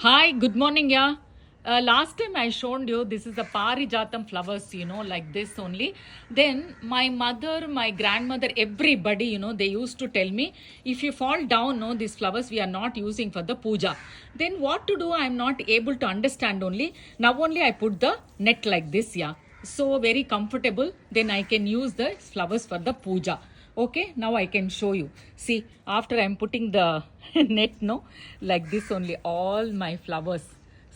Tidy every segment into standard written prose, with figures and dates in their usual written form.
Hi, good morning. Yeah. Last time I showed you this is the Parijatam flowers, like this only. Then my mother, my grandmother, everybody, they used to tell me if you fall down, no, these flowers we are not using for the puja. Then what to do? I'm not able to understand only. Now only I put the net like this, yeah. So very comfortable. Then I can use the flowers for the puja. Okay, now I can show you. See, after I'm putting the net, no, like this only, all my flowers.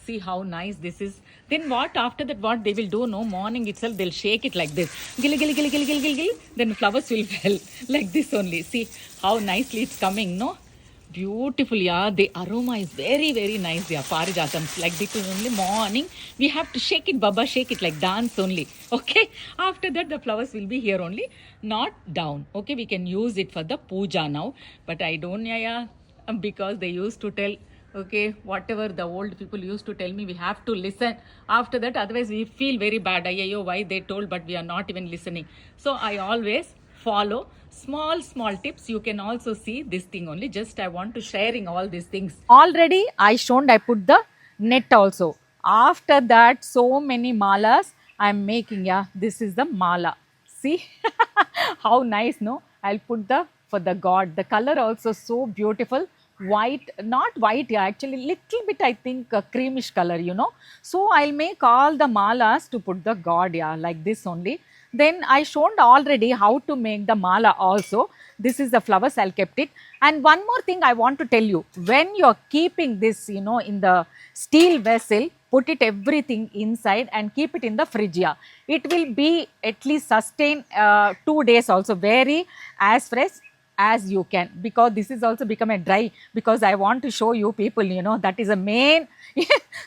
See how nice this is. Then what? After that, what they will do? No, morning itself they'll shake it like this. Gilly, gilly, gilly, gilly, gilly, gilly, gilly. Then flowers will fall like this only. See how nicely it's coming, no? Beautiful, yeah. The aroma is very, very nice, yeah. Parijatams, like this is only morning. We have to shake it, Baba, shake it like dance only. Okay. After that, the flowers will be here only, not down. Okay, we can use it for the puja now. But I don't, yeah, because they used to tell, okay, whatever the old people used to tell me, we have to listen. After that, otherwise we feel very bad. Ayyo, why they told, but we are not even listening. So I always follow small tips. You can also see this thing only, just I want to sharing all these things. Already I shown, I put the net also. After that, so many malas I'm making. Yeah, this is the mala. See how nice, no? I'll put the for the god. The color also so beautiful. White, not white, yeah, actually little bit I think creamish color, So I'll make all the malas to put the god, yeah, like this only. Then I shown already how to make the mala also. This is the flowers, I'll kept it. And one more thing I want to tell you, when you're keeping this, in the steel vessel, put it everything inside and keep it in the fridge. Yeah. It will be at least sustain 2 days also, very as fresh as you can, because this is also become a dry, because I want to show you people, that is a main.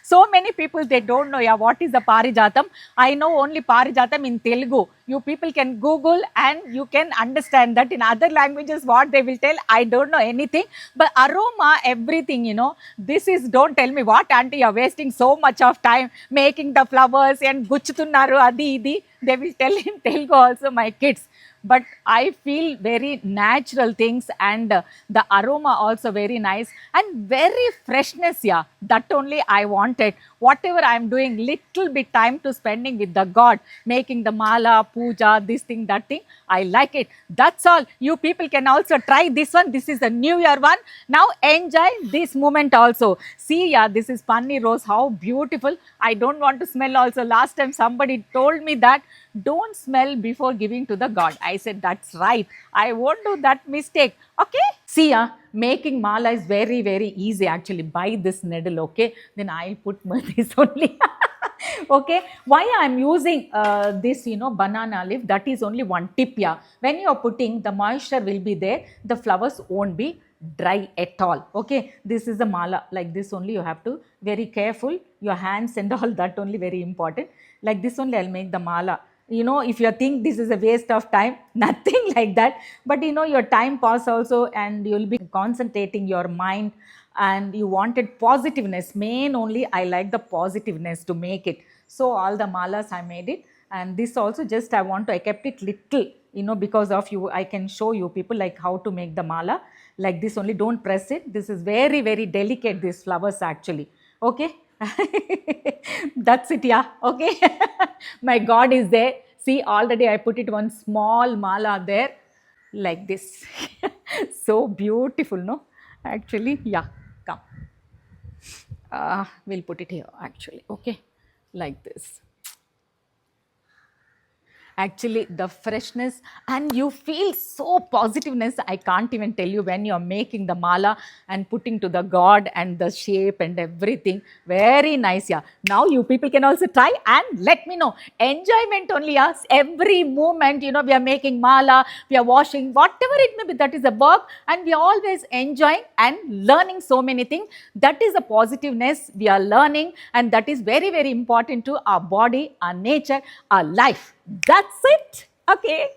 So many people, they don't know, yeah, what is the Parijatam. I know only Parijatam in Telugu. You people can Google and you can understand that in other languages what they will tell. I don't know anything, but aroma, everything, this is, don't tell me what auntie, you're wasting so much of time making the flowers and guchutunnaru adi idi. They will tell in Telugu also, my kids. But I feel very natural things, and the aroma also very nice and very freshness, yeah, that only I wanted. Whatever I am doing, little bit time to spending with the god, making the mala, puja, this thing, that thing, I like it. That's all. You people can also try this one. This is a new year one. Now enjoy this moment also. See, yeah, this is panni rose, how beautiful. I don't want to smell also. Last time somebody told me that don't smell before giving to the god. I said, that's right, I won't do that mistake. Okay, see, making mala is very, very easy actually. Buy this needle, okay, then I'll put this only. Okay, why I'm using this, banana leaf, that is only one tip. Yeah, when you're putting, the moisture will be there, the flowers won't be dry at all. Okay, this is the mala, like this only. You have to very careful, your hands and all, that only very important. Like this only I'll make the mala. If you think this is a waste of time, nothing like that. But your time pass also, and you'll be concentrating your mind, and you wanted positiveness. Main only I like the positiveness to make it. So all the malas I made it. And this also, just I kept it little, because of you. I can show you people like how to make the mala. Like this only, don't press it. This is very, very delicate, these flowers actually. Okay. That's it, yeah. Okay. My god is there. See, already I put it one small mala there, like this. So beautiful, no? Actually, yeah. Come. We'll put it here actually. Okay, like this. Actually, the freshness, and you feel so positiveness. I can't even tell you, when you're making the mala and putting to the god, and the shape and everything, very nice. Yeah, now you people can also try and let me know. Enjoyment only, yes. Every moment, we are making mala, we are washing, whatever it may be, that is a work, and we are always enjoying and learning so many things. That is a positiveness we are learning, and that is very, very important to our body, our nature, our life. That's it. Okay.